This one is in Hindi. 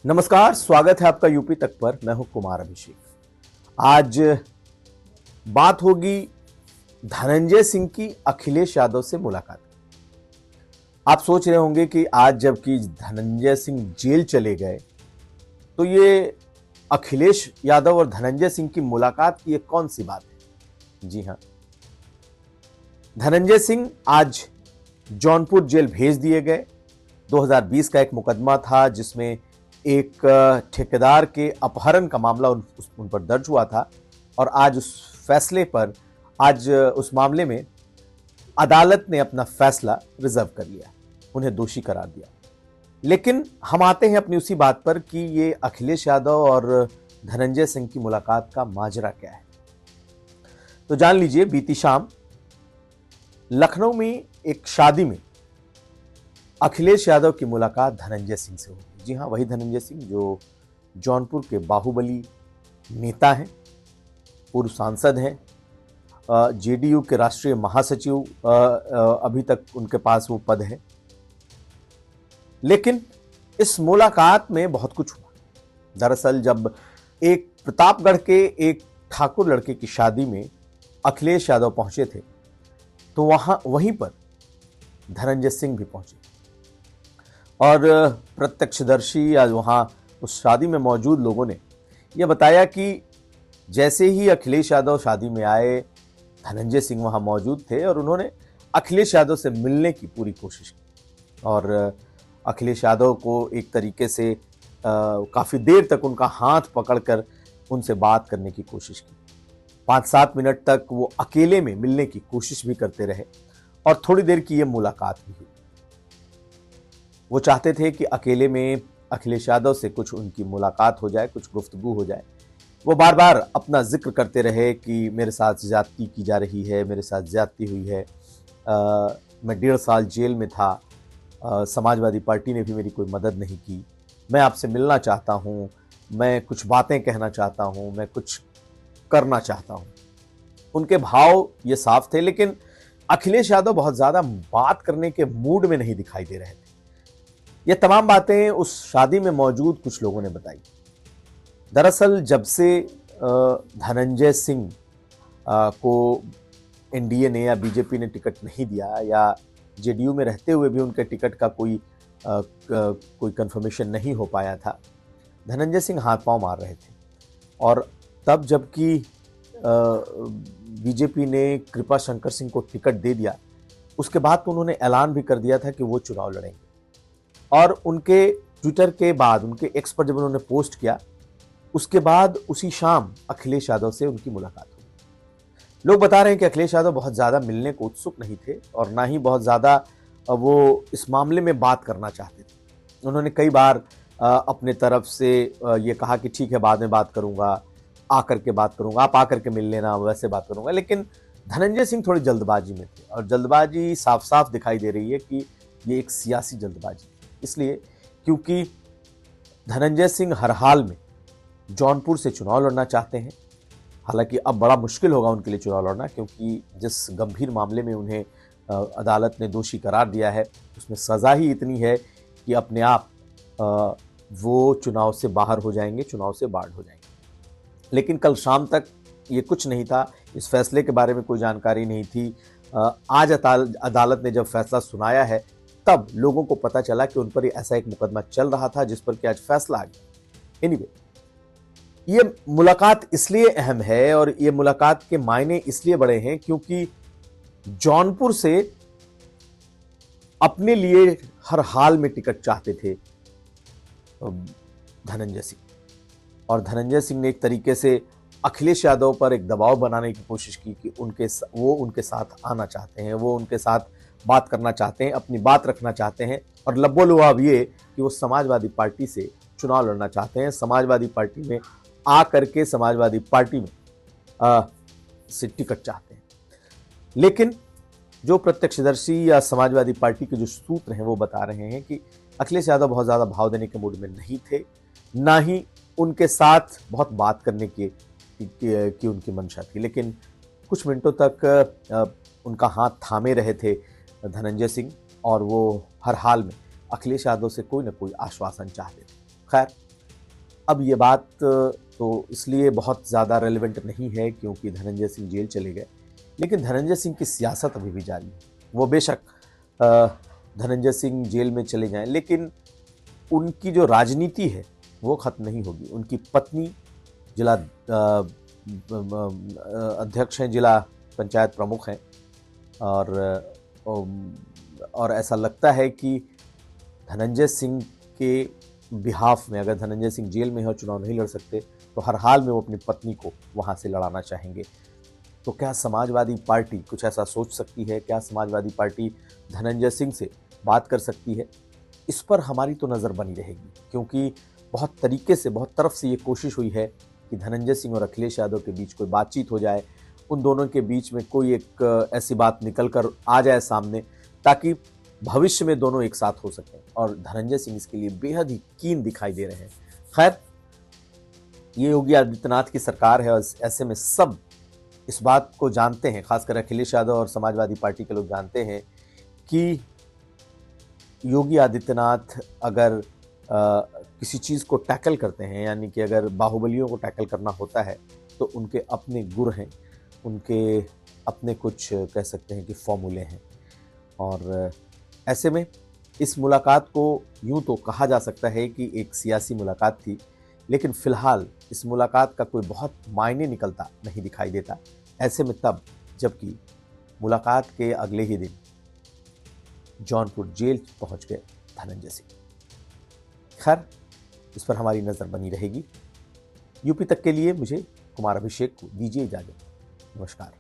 नमस्कार, स्वागत है आपका यूपी तक पर। मैं हूं कुमार अभिषेक। आज बात होगी धनंजय सिंह की अखिलेश यादव से मुलाकात। आप सोच रहे होंगे कि आज जबकि धनंजय सिंह जेल चले गए तो ये अखिलेश यादव और धनंजय सिंह की मुलाकात की ये कौन सी बात है। जी हां, धनंजय सिंह आज जौनपुर जेल भेज दिए गए। 2020 का एक मुकदमा था जिसमें एक ठेकेदार के अपहरण का मामला उन पर दर्ज हुआ था और आज उस फैसले पर उस मामले में अदालत ने अपना फैसला रिजर्व कर लिया, उन्हें दोषी करार दिया। लेकिन हम आते हैं अपनी उसी बात पर कि ये अखिलेश यादव और धनंजय सिंह की मुलाकात का माजरा क्या है। तो जान लीजिए, बीती शाम लखनऊ में एक शादी में अखिलेश यादव की मुलाकात धनंजय सिंह से हुई। जी हां, वही धनंजय सिंह जो जौनपुर के बाहुबली नेता हैं, पूर्व सांसद हैं, जेडीयू के राष्ट्रीय महासचिव अभी तक उनके पास वो पद है। लेकिन इस मुलाकात में बहुत कुछ हुआ। दरअसल जब एक प्रतापगढ़ के एक ठाकुर लड़के की शादी में अखिलेश यादव पहुंचे थे तो वहीं पर धनंजय सिंह भी पहुंचे और प्रत्यक्षदर्शी या वहां उस शादी में मौजूद लोगों ने यह बताया कि जैसे ही अखिलेश यादव शादी में आए, धनंजय सिंह वहां मौजूद थे और उन्होंने अखिलेश यादव से मिलने की पूरी कोशिश की और अखिलेश यादव को एक तरीके से काफी देर तक उनका हाथ पकड़कर उनसे बात करने की कोशिश की। 5-7 मिनट तक वो अकेले में मिलने की कोशिश भी करते रहे और थोड़ी देर की ये मुलाकात भी हुई। वो चाहते थे कि अकेले में अखिलेश यादव से कुछ उनकी मुलाकात हो जाए, कुछ गुफ्तगू हो जाए। वो बार बार अपना जिक्र करते रहे कि मेरे साथ ज्यादती की जा रही है, मेरे साथ ज्यादती हुई है, मैं 1.5 साल जेल में था, समाजवादी पार्टी ने भी मेरी कोई मदद नहीं की, मैं आपसे मिलना चाहता हूँ, मैं कुछ बातें कहना चाहता हूँ, मैं कुछ करना चाहता हूँ। उनके भाव ये साफ थे, लेकिन अखिलेश यादव बहुत ज्यादा बात करने के मूड में नहीं दिखाई दे रहे थे। ये तमाम बातें उस शादी में मौजूद कुछ लोगों ने बताई। दरअसल जब से धनंजय सिंह को एनडीए ने या बीजेपी ने टिकट नहीं दिया या जेडीयू में रहते हुए भी उनके टिकट का कोई कंफर्मेशन नहीं हो पाया था, धनंजय सिंह हाथ पांव मार रहे थे। और तब जबकि बीजेपी ने कृपा शंकर सिंह को टिकट दे दिया, उसके बाद तो उन्होंने ऐलान भी कर दिया था कि वो चुनाव लड़ेंगे। और उनके ट्विटर के बाद, उनके एक्स पर जब उन्होंने पोस्ट किया, उसके बाद उसी शाम अखिलेश यादव से उनकी मुलाकात हुई। लोग बता रहे हैं कि अखिलेश यादव बहुत ज़्यादा मिलने को उत्सुक नहीं थे और ना ही बहुत ज़्यादा वो इस मामले में बात करना चाहते थे। उन्होंने कई बार अपने तरफ से ये कहा कि ठीक है, बाद में बात करूंगा, आकर के बात करूंगा, आप आकर के मिल लेना, वैसे बात करूंगा। लेकिन धनंजय सिंह थोड़ी जल्दबाजी में थे और जल्दबाजी साफ साफ दिखाई दे रही है कि ये एक सियासी जल्दबाजी। इसलिए क्योंकि धनंजय सिंह हर हाल में जौनपुर से चुनाव लड़ना चाहते हैं। हालांकि अब बड़ा मुश्किल होगा उनके लिए चुनाव लड़ना, क्योंकि जिस गंभीर मामले में उन्हें अदालत ने दोषी करार दिया है, उसमें सज़ा ही इतनी है कि अपने आप वो चुनाव से बाहर हो जाएंगे, चुनाव से बाहर हो जाएंगे। लेकिन कल शाम तक ये कुछ नहीं था, इस फैसले के बारे में कोई जानकारी नहीं थी। आज अदालत ने जब फैसला सुनाया है तब लोगों को पता चला कि उन पर ऐसा एक मुकदमा चल रहा था जिस पर कि आज फैसला आ गया। एनीवे, ये मुलाकात इसलिए अहम है और ये मुलाकात के मायने इसलिए बड़े हैं क्योंकि जौनपुर से अपने लिए हर हाल में टिकट चाहते थे धनंजय सिंह, और धनंजय सिंह ने एक तरीके से अखिलेश यादव पर एक दबाव बनाने की कोशिश की कि वो उनके साथ आना चाहते हैं, वो उनके साथ बात करना चाहते हैं, अपनी बात रखना चाहते हैं। और लबो-लुआब ये कि वो समाजवादी पार्टी से चुनाव लड़ना चाहते हैं, समाजवादी पार्टी में आ करके समाजवादी पार्टी में से टिकट चाहते हैं। लेकिन जो प्रत्यक्षदर्शी या समाजवादी पार्टी के जो सूत्र हैं वो बता रहे हैं कि अखिलेश यादव बहुत ज़्यादा भाव देने के मूड में नहीं थे, ना ही उनके साथ बहुत बात करने की उनकी मंशा थी। लेकिन कुछ मिनटों तक उनका हाथ थामे रहे थे धनंजय सिंह और वो हर हाल में अखिलेश यादव से कोई ना कोई आश्वासन चाहते थे। खैर, अब ये बात तो इसलिए बहुत ज़्यादा रेलेवेंट नहीं है क्योंकि धनंजय सिंह जेल चले गए, लेकिन धनंजय सिंह की सियासत अभी भी जारी है। वो बेशक धनंजय सिंह जेल में चले जाएं, लेकिन उनकी जो राजनीति है वो खत्म नहीं होगी। उनकी पत्नी जिला अध्यक्ष हैं, जिला पंचायत प्रमुख हैं, और ऐसा लगता है कि धनंजय सिंह के बिहाफ में, अगर धनंजय सिंह जेल में है और चुनाव नहीं लड़ सकते, तो हर हाल में वो अपनी पत्नी को वहाँ से लड़ाना चाहेंगे। तो क्या समाजवादी पार्टी कुछ ऐसा सोच सकती है? क्या समाजवादी पार्टी धनंजय सिंह से बात कर सकती है? इस पर हमारी तो नज़र बनी रहेगी, क्योंकि बहुत तरीके से, बहुत तरफ से ये कोशिश हुई है कि धनंजय सिंह और अखिलेश यादव के बीच कोई बातचीत हो जाए, उन दोनों के बीच में कोई एक ऐसी बात निकल कर आ जाए सामने, ताकि भविष्य में दोनों एक साथ हो सकें। और धनंजय सिंह इसके लिए बेहद ही कीन दिखाई दे रहे हैं। खैर, ये योगी आदित्यनाथ की सरकार है और ऐसे में सब इस बात को जानते हैं, खासकर अखिलेश यादव और समाजवादी पार्टी के लोग जानते हैं कि योगी आदित्यनाथ अगर किसी चीज़ को टैकल करते हैं, यानी कि अगर बाहुबलियों को टैकल करना होता है, तो उनके अपने गुर हैं, उनके अपने कुछ कह सकते हैं कि फॉर्मूले हैं। और ऐसे में इस मुलाकात को यूं तो कहा जा सकता है कि एक सियासी मुलाकात थी, लेकिन फिलहाल इस मुलाकात का कोई बहुत मायने निकलता नहीं दिखाई देता। ऐसे में तब जबकि मुलाकात के अगले ही दिन जौनपुर जेल पहुंच गए धनंजय सिंह। खैर, इस पर हमारी नज़र बनी रहेगी। यूपी तक के लिए मुझे कुमार अभिषेक को दीजिए इजाज़त। नमस्कार।